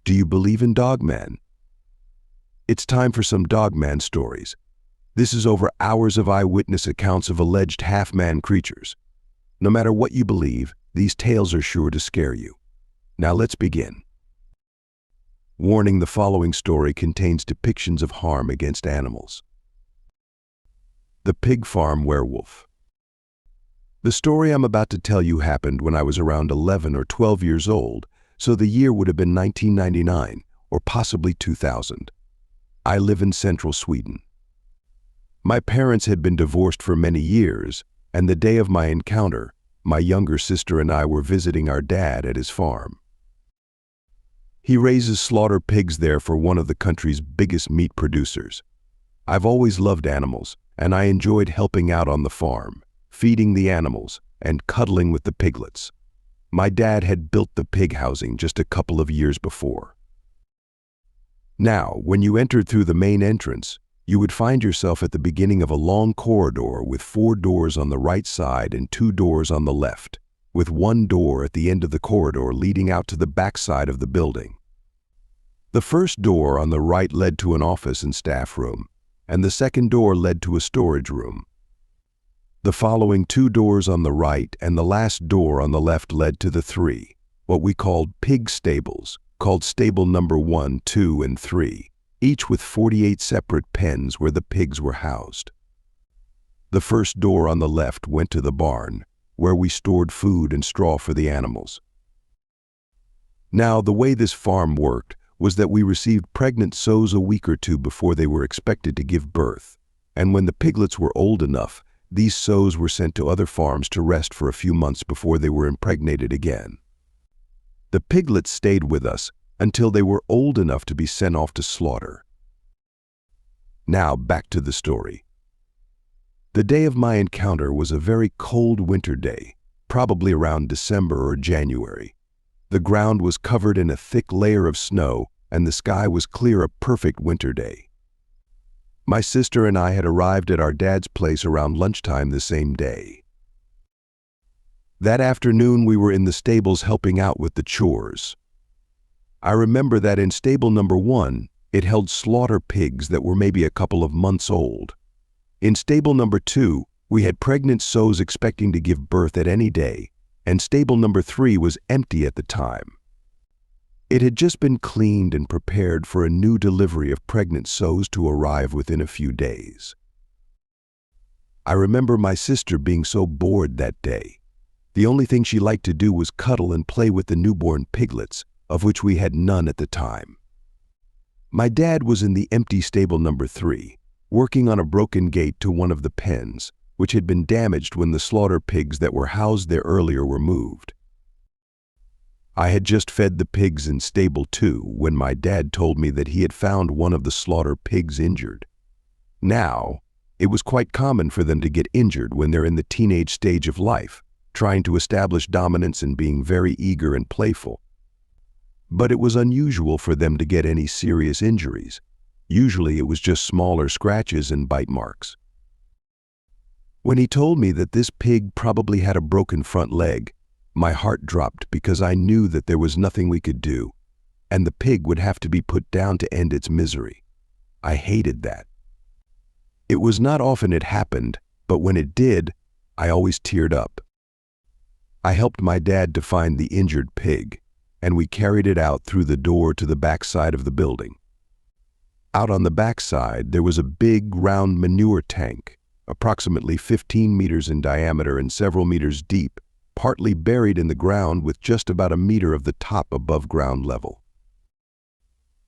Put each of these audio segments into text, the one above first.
Do you believe in Dogman? It's time for some Dogman stories. This is over hours of eyewitness accounts of alleged half-man creatures. No matter what you believe, these tales are sure to scare you. Now let's begin. Warning: the following story contains depictions of harm against animals. The Pig Farm Werewolf. The story I'm about to tell you happened when I was around 11 or 12 years old, so the year would have been 1999 or possibly 2000. I live in central Sweden. My parents had been divorced for many years, and the day of my encounter, my younger sister and I were visiting our dad at his farm. He raises slaughter pigs there for one of the country's biggest meat producers. I've always loved animals, and I enjoyed helping out on the farm, feeding the animals, and cuddling with the piglets. My dad had built the pig housing just a couple of years before. Now, when you entered through the main entrance, you would find yourself at the beginning of a long corridor with 4 doors on the right side and 2 doors on the left, with 1 door at the end of the corridor leading out to the back side of the building. The first door on the right led to an office and staff room, and the second door led to a storage room. The following 2 doors on the right and the last door on the left led to the 3, what we called pig stables, called stable number 1, 2, and 3, each with 48 separate pens where the pigs were housed. The first door on the left went to the barn, where we stored food and straw for the animals. Now, the way this farm worked was that we received pregnant sows a week or 2 before they were expected to give birth, and when the piglets were old enough, these sows were sent to other farms to rest for a few months before they were impregnated again. The piglets stayed with us until they were old enough to be sent off to slaughter. Now back to the story. The day of my encounter was a very cold winter day, probably around December or January. The ground was covered in a thick layer of snow, and the sky was clear, a perfect winter day. My sister and I had arrived at our dad's place around lunchtime the same day. That afternoon we were in the stables helping out with the chores. I remember that in stable number 1, it held slaughter pigs that were maybe a couple of months old. In stable number 2, we had pregnant sows expecting to give birth at any day, and stable number 3 was empty at the time. It had just been cleaned and prepared for a new delivery of pregnant sows to arrive within a few days. I remember my sister being so bored that day. The only thing she liked to do was cuddle and play with the newborn piglets, of which we had none at the time. My dad was in the empty stable number 3, working on a broken gate to one of the pens, which had been damaged when the slaughter pigs that were housed there earlier were moved. I had just fed the pigs in stable 2 when my dad told me that he had found one of the slaughter pigs injured. Now, it was quite common for them to get injured when they're in the teenage stage of life, trying to establish dominance and being very eager and playful. But it was unusual for them to get any serious injuries. Usually it was just smaller scratches and bite marks. When he told me that this pig probably had a broken front leg, my heart dropped because I knew that there was nothing we could do, and the pig would have to be put down to end its misery. I hated that. It was not often it happened, but when it did, I always teared up. I helped my dad to find the injured pig, and we carried it out through the door to the back side of the building. Out on the back side, there was a big, round manure tank, approximately 15 meters in diameter and several meters deep, partly buried in the ground with just about a meter of the top above ground level.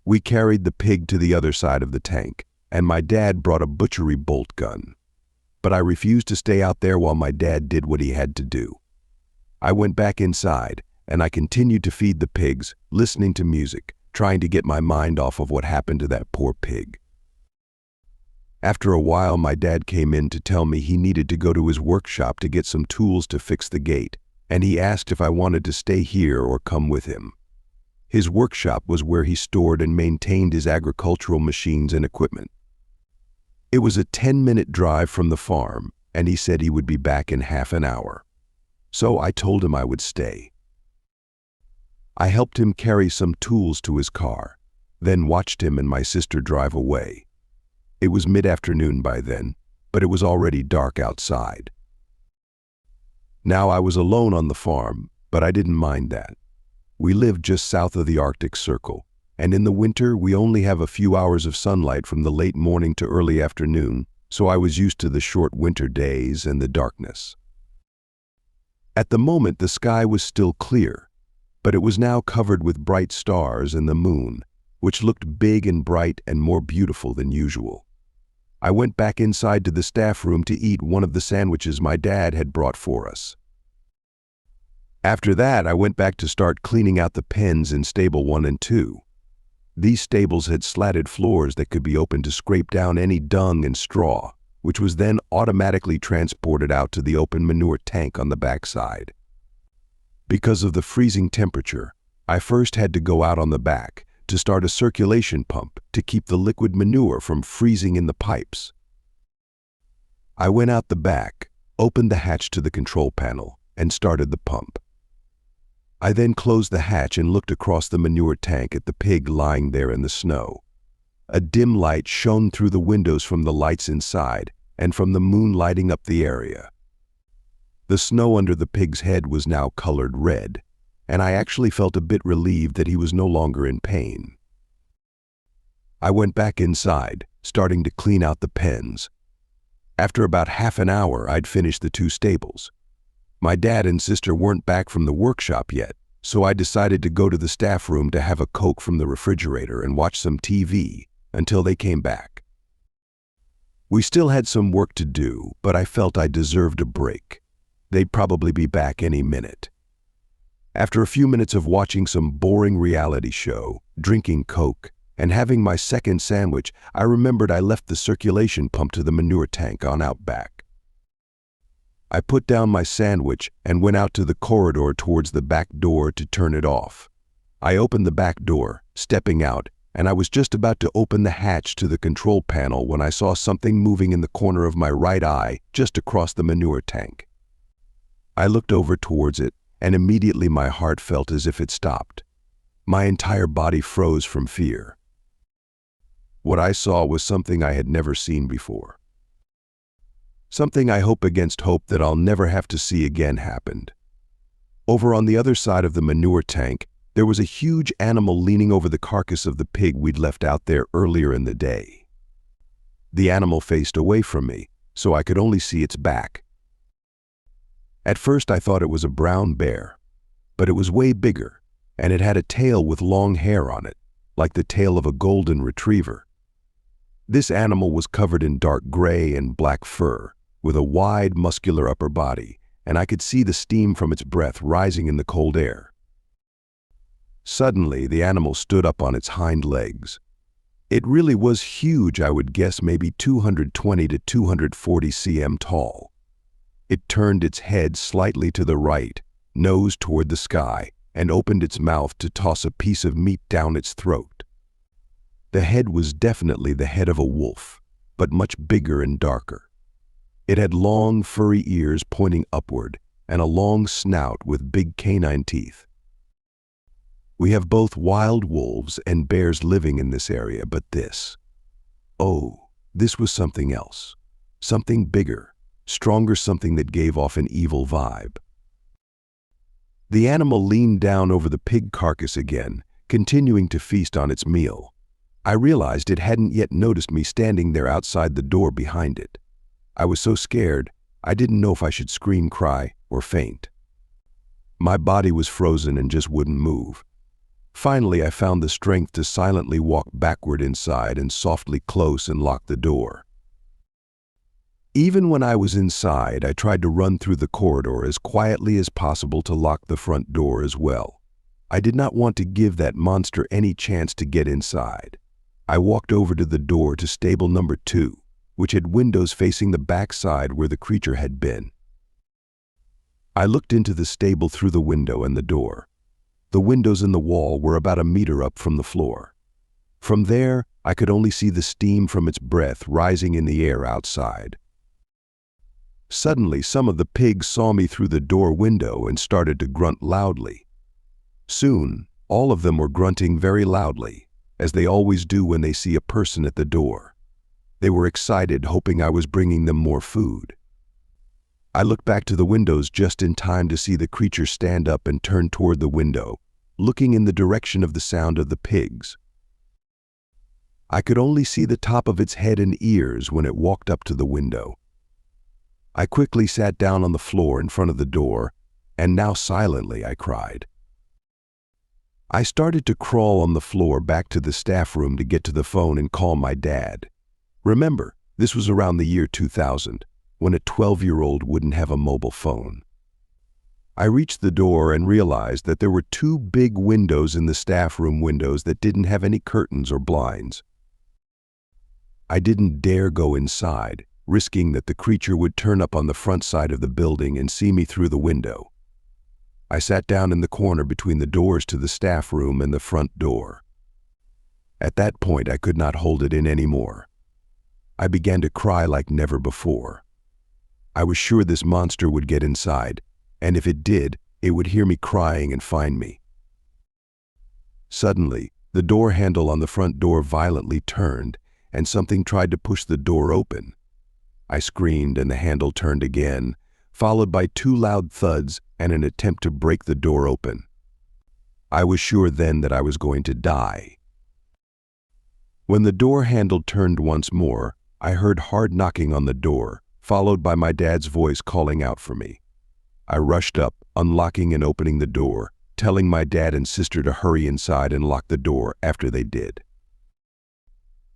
We carried the pig to the other side of the tank, and my dad brought a butchery bolt gun. But I refused to stay out there while my dad did what he had to do. I went back inside, and I continued to feed the pigs, listening to music, trying to get my mind off of what happened to that poor pig. After a while, my dad came in to tell me he needed to go to his workshop to get some tools to fix the gate, and he asked if I wanted to stay here or come with him. His workshop was where he stored and maintained his agricultural machines and equipment. It was a 10-minute drive from the farm, and he said he would be back in half an hour. So I told him I would stay. I helped him carry some tools to his car, then watched him and my sister drive away. It was mid-afternoon by then, but it was already dark outside. Now I was alone on the farm, but I didn't mind that. We lived just south of the Arctic Circle, and in the winter we only have a few hours of sunlight from the late morning to early afternoon, so I was used to the short winter days and the darkness. At the moment the sky was still clear, but it was now covered with bright stars and the moon, which looked big and bright and more beautiful than usual. I went back inside to the staff room to eat one of the sandwiches my dad had brought for us. After that, I went back to start cleaning out the pens in stable 1 and 2. These stables had slatted floors that could be opened to scrape down any dung and straw, which was then automatically transported out to the open manure tank on the backside. Because of the freezing temperature, I first had to go out on the back to start a circulation pump to keep the liquid manure from freezing in the pipes. I went out the back, opened the hatch to the control panel, and started the pump. I then closed the hatch and looked across the manure tank at the pig lying there in the snow. A dim light shone through the windows from the lights inside and from the moon lighting up the area. The snow under the pig's head was now colored red, and I actually felt a bit relieved that he was no longer in pain. I went back inside, starting to clean out the pens. After about half an hour, I'd finished the 2 stables. My dad and sister weren't back from the workshop yet, so I decided to go to the staff room to have a Coke from the refrigerator and watch some TV until they came back. We still had some work to do, but I felt I deserved a break. They'd probably be back any minute. After a few minutes of watching some boring reality show, drinking Coke, and having my second sandwich, I remembered I left the circulation pump to the manure tank on out back. I put down my sandwich and went out to the corridor towards the back door to turn it off. I opened the back door, stepping out, and I was just about to open the hatch to the control panel when I saw something moving in the corner of my right eye just across the manure tank. I looked over towards it, and immediately my heart felt as if it stopped. My entire body froze from fear. What I saw was something I had never seen before. Something I hope against hope that I'll never have to see again happened. Over on the other side of the manure tank, there was a huge animal leaning over the carcass of the pig we'd left out there earlier in the day. The animal faced away from me, so I could only see its back. At first I thought it was a brown bear, but it was way bigger, and it had a tail with long hair on it, like the tail of a golden retriever. This animal was covered in dark gray and black fur, with a wide, muscular upper body, and I could see the steam from its breath rising in the cold air. Suddenly, the animal stood up on its hind legs. It really was huge, I would guess maybe 220 to 240 cm tall. It turned its head slightly to the right, nose toward the sky, and opened its mouth to toss a piece of meat down its throat. The head was definitely the head of a wolf, but much bigger and darker. It had long, furry ears pointing upward and a long snout with big canine teeth. We have both wild wolves and bears living in this area, but this was something else. Something bigger, stronger, something that gave off an evil vibe. The animal leaned down over the pig carcass again, continuing to feast on its meal. I realized it hadn't yet noticed me standing there outside the door behind it. I was so scared, I didn't know if I should scream, cry, or faint. My body was frozen and just wouldn't move. Finally, I found the strength to silently walk backward inside and softly close and lock the door. Even when I was inside, I tried to run through the corridor as quietly as possible to lock the front door as well. I did not want to give that monster any chance to get inside. I walked over to the door to stable number 2, which had windows facing the back side where the creature had been. I looked into the stable through the window and the door. The windows in the wall were about a meter up from the floor. From there, I could only see the steam from its breath rising in the air outside. Suddenly, some of the pigs saw me through the door window and started to grunt loudly. Soon, All of them were grunting very loudly, as they always do when they see a person at the door. They were excited, hoping I was bringing them more food. I looked back to the windows just in time to see the creature stand up and turn toward the window, looking in the direction of the sound of the pigs. I could only see the top of its head and ears when it walked up to the window. I quickly sat down on the floor in front of the door, and now silently I cried. I started to crawl on the floor back to the staff room to get to the phone and call my dad. Remember, this was around the year 2000, when a 12-year-old wouldn't have a mobile phone. I reached the door and realized that there were two big windows in the staff room windows that didn't have any curtains or blinds. I didn't dare go inside, risking that the creature would turn up on the front side of the building and see me through the window. I sat down in the corner between the doors to the staff room and the front door. At that point, I could not hold it in anymore. I began to cry like never before. I was sure this monster would get inside, and if it did, it would hear me crying and find me. Suddenly, the door handle on the front door violently turned, and something tried to push the door open. I screamed and the handle turned again, followed by two loud thuds and an attempt to break the door open. I was sure then that I was going to die. When the door handle turned once more, I heard hard knocking on the door, followed by my dad's voice calling out for me. I rushed up, unlocking and opening the door, telling my dad and sister to hurry inside and lock the door after they did.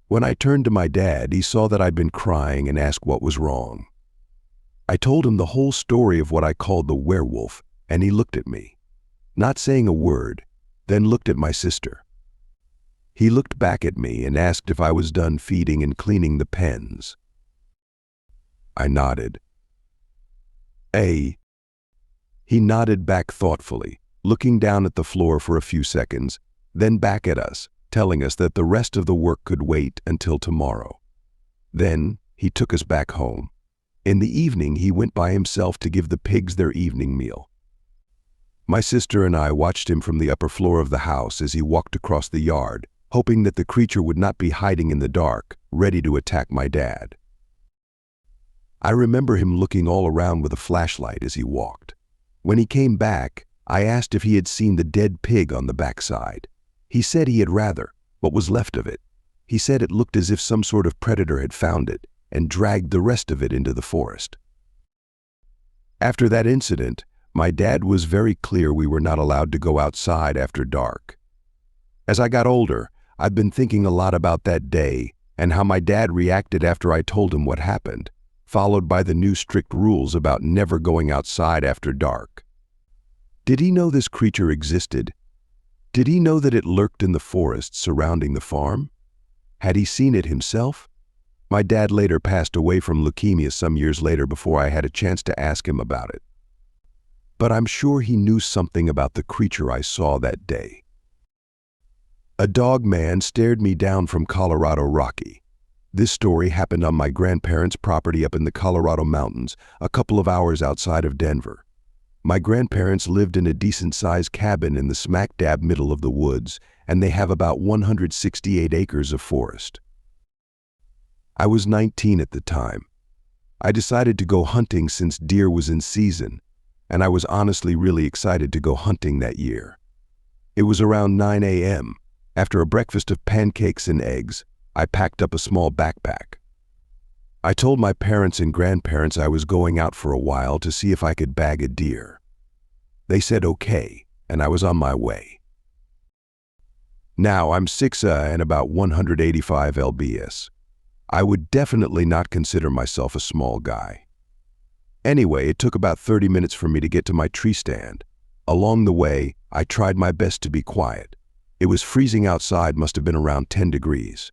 When I turned to my dad, he saw that I'd been crying and asked what was wrong. I told him the whole story of what I called the werewolf, and he looked at me, not saying a word, then looked at my sister. He looked back at me and asked if I was done feeding and cleaning the pens. I nodded. He nodded back thoughtfully, looking down at the floor for a few seconds, then back at us, telling us that the rest of the work could wait until tomorrow. Then he took us back home. In the evening, he went by himself to give the pigs their evening meal. My sister and I watched him from the upper floor of the house as he walked across the yard, hoping that the creature would not be hiding in the dark, ready to attack my dad. I remember him looking all around with a flashlight as he walked. When he came back, I asked if he had seen the dead pig on the backside. He said he had rather, what was left of it. He said it looked as if some sort of predator had found it and dragged the rest of it into the forest. After that incident, my dad was very clear we were not allowed to go outside after dark. As I got older, I've been thinking a lot about that day and how my dad reacted after I told him what happened, followed by the new strict rules about never going outside after dark. Did he know this creature existed? Did he know that it lurked in the forest surrounding the farm? Had he seen it himself? My dad later passed away from leukemia some years later before I had a chance to ask him about it. But I'm sure he knew something about the creature I saw that day. A dog man stared me down from Colorado Rocky. This story happened on my grandparents' property up in the Colorado mountains, a couple of hours outside of Denver. My grandparents lived in a decent-sized cabin in the smack-dab middle of the woods, and they have about 168 acres of forest. I was 19 at the time. I decided to go hunting since deer was in season, and I was honestly really excited to go hunting that year. It was around 9 a.m. After a breakfast of pancakes and eggs, I packed up a small backpack. I told my parents and grandparents I was going out for a while to see if I could bag a deer. They said okay, and I was on my way. Now I'm 6', and about 185 lbs. I would definitely not consider myself a small guy. Anyway, it took about 30 minutes for me to get to my tree stand. Along the way, I tried my best to be quiet. It was freezing outside, must have been around 10 degrees.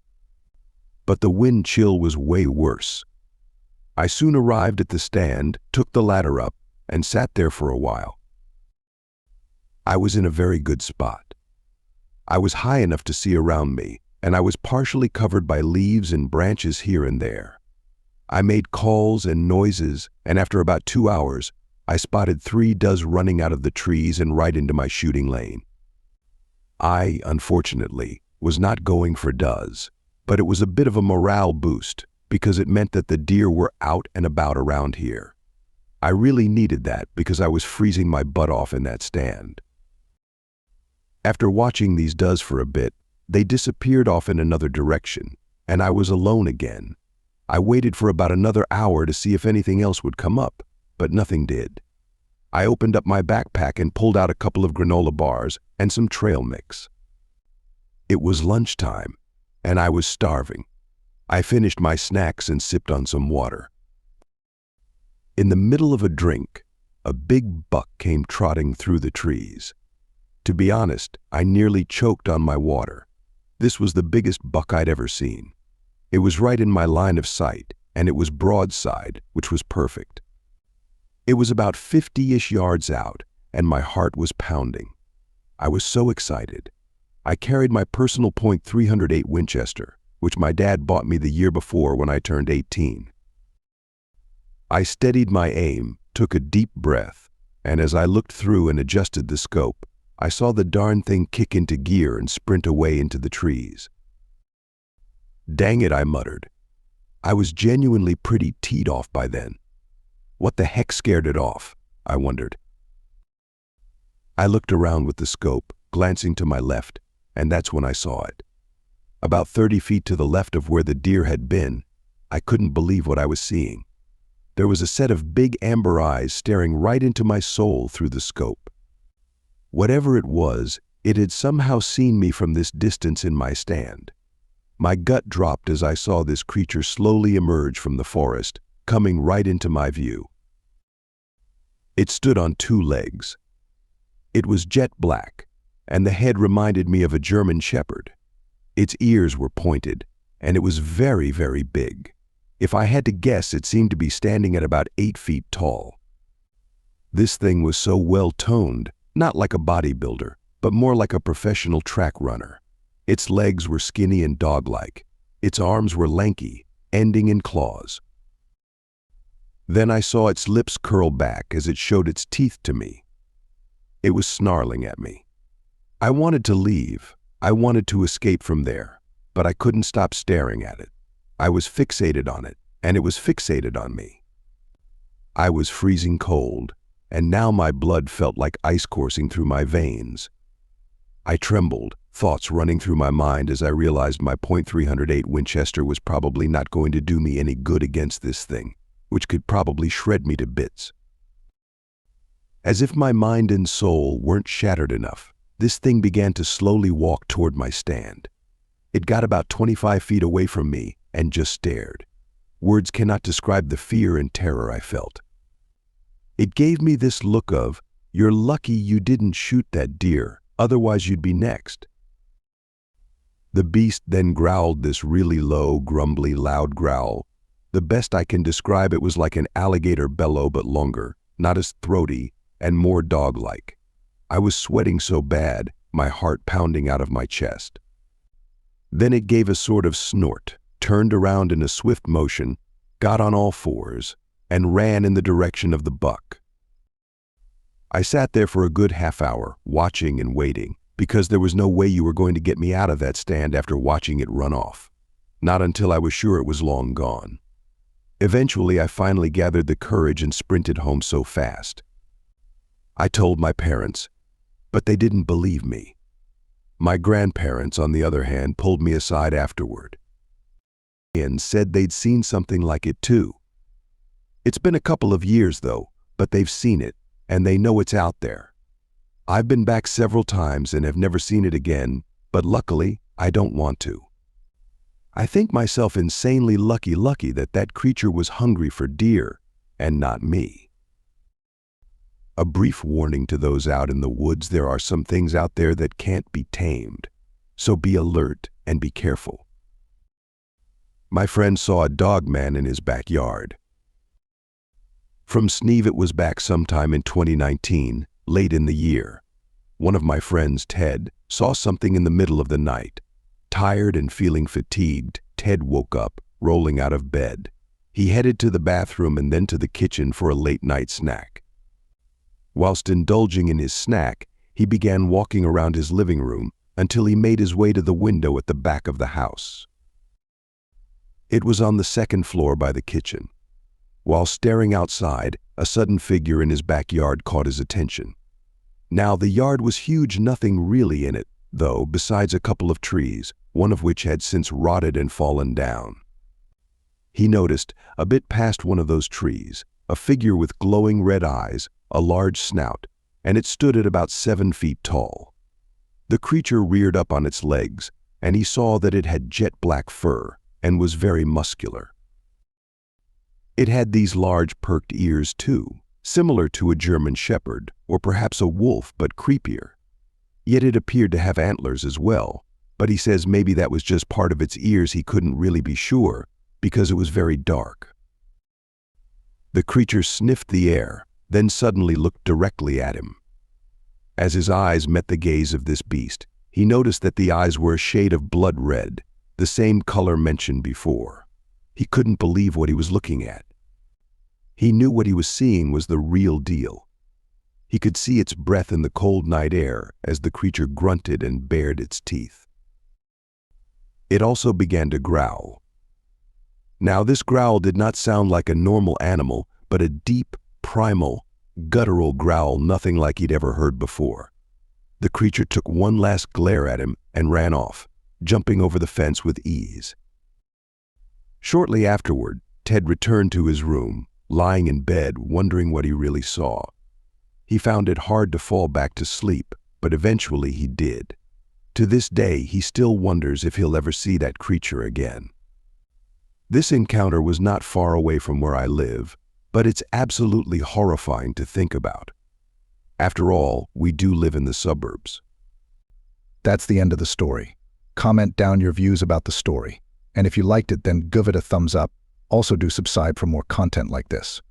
But the wind chill was way worse. I soon arrived at the stand, took the ladder up, and sat there for a while. I was in a very good spot. I was high enough to see around me, and I was partially covered by leaves and branches here and there. I made calls and noises, and after about 2 hours, I spotted 3 does running out of the trees and right into my shooting lane. I, unfortunately, was not going for does, but it was a bit of a morale boost because it meant that the deer were out and about around here. I really needed that because I was freezing my butt off in that stand. After watching these does for a bit, they disappeared off in another direction, and I was alone again. I waited for about another hour to see if anything else would come up, but nothing did. I opened up my backpack and pulled out a couple of granola bars and some trail mix. It was lunchtime, and I was starving. I finished my snacks and sipped on some water. In the middle of a drink, a big buck came trotting through the trees. To be honest, I nearly choked on my water. This was the biggest buck I'd ever seen. It was right in my line of sight, and it was broadside, which was perfect. It was about 50-ish yards out, and my heart was pounding. I was so excited. I carried my personal .308 Winchester, which my dad bought me the year before when I turned 18. I steadied my aim, took a deep breath, and as I looked through and adjusted the scope, I saw the darn thing kick into gear and sprint away into the trees. Dang it, I muttered. I was genuinely pretty teed off by then. What the heck scared it off? I wondered. I looked around with the scope, glancing to my left, and that's when I saw it. About 30 feet to the left of where the deer had been, I couldn't believe what I was seeing. There was a set of big amber eyes staring right into my soul through the scope. Whatever it was, it had somehow seen me from this distance in my stand. My gut dropped as I saw this creature slowly emerge from the forest, coming right into my view. It stood on two legs. It was jet black, and the head reminded me of a German shepherd. Its ears were pointed, and it was very, very big. If I had to guess, it seemed to be standing at about 8 feet tall. This thing was so well-toned, not like a bodybuilder, but more like a professional track runner. Its legs were skinny and dog-like. Its arms were lanky, ending in claws. Then I saw its lips curl back as it showed its teeth to me. It was snarling at me. I wanted to leave. I wanted to escape from there, but I couldn't stop staring at it. I was fixated on it, and it was fixated on me. I was freezing cold, and now my blood felt like ice coursing through my veins. I trembled, thoughts running through my mind as I realized my .308 Winchester was probably not going to do me any good against this thing, which could probably shred me to bits. As if my mind and soul weren't shattered enough, this thing began to slowly walk toward my stand. It got about 25 feet away from me and just stared. Words cannot describe the fear and terror I felt. It gave me this look of, "You're lucky you didn't shoot that deer, otherwise you'd be next." The beast then growled this really low, grumbly, loud growl. The best I can describe it was like an alligator bellow but longer, not as throaty, and more dog-like. I was sweating so bad, my heart pounding out of my chest. Then it gave a sort of snort, turned around in a swift motion, got on all fours, and ran in the direction of the buck. I sat there for a good half hour, watching and waiting, because there was no way you were going to get me out of that stand after watching it run off. Not until I was sure it was long gone. Eventually, I finally gathered the courage and sprinted home so fast. I told my parents, but they didn't believe me. My grandparents, on the other hand, pulled me aside afterward and said they'd seen something like it too. It's been a couple of years though, but they've seen it, and they know it's out there. I've been back several times and have never seen it again, but luckily, I don't want to. I think myself insanely lucky that that creature was hungry for deer, and not me. A brief warning to those out in the woods: there are some things out there that can't be tamed, so be alert and be careful. My friend saw a dog man in his backyard. From Sneeve, it was back sometime in 2019, late in the year. One of my friends, Ted, saw something in the middle of the night. Tired and feeling fatigued, Ted woke up, rolling out of bed. He headed to the bathroom and then to the kitchen for a late-night snack. Whilst indulging in his snack, he began walking around his living room, until he made his way to the window at the back of the house. It was on the second floor by the kitchen. While staring outside, a sudden figure in his backyard caught his attention. Now, the yard was huge, nothing really in it, though, besides a couple of trees, one of which had since rotted and fallen down. He noticed, a bit past one of those trees, a figure with glowing red eyes, a large snout, and it stood at about 7 feet tall. The creature reared up on its legs, and he saw that it had jet black fur and was very muscular. It had these large perked ears too, similar to a German shepherd, or perhaps a wolf, but creepier. Yet it appeared to have antlers as well, but he says maybe that was just part of its ears, he couldn't really be sure, because it was very dark. The creature sniffed the air, then suddenly looked directly at him. As his eyes met the gaze of this beast, he noticed that the eyes were a shade of blood red, the same color mentioned before. He couldn't believe what he was looking at. He knew what he was seeing was the real deal. He could see its breath in the cold night air as the creature grunted and bared its teeth. It also began to growl. Now, this growl did not sound like a normal animal, but a deep, primal, guttural growl, nothing like he'd ever heard before. The creature took one last glare at him and ran off, jumping over the fence with ease. Shortly afterward, Ted returned to his room, lying in bed, wondering what he really saw. He found it hard to fall back to sleep, but eventually he did. To this day, he still wonders if he'll ever see that creature again. This encounter was not far away from where I live, but it's absolutely horrifying to think about. After all, we do live in the suburbs. That's the end of the story. Comment down your views about the story. And if you liked it, then give it a thumbs up. Also do subscribe for more content like this.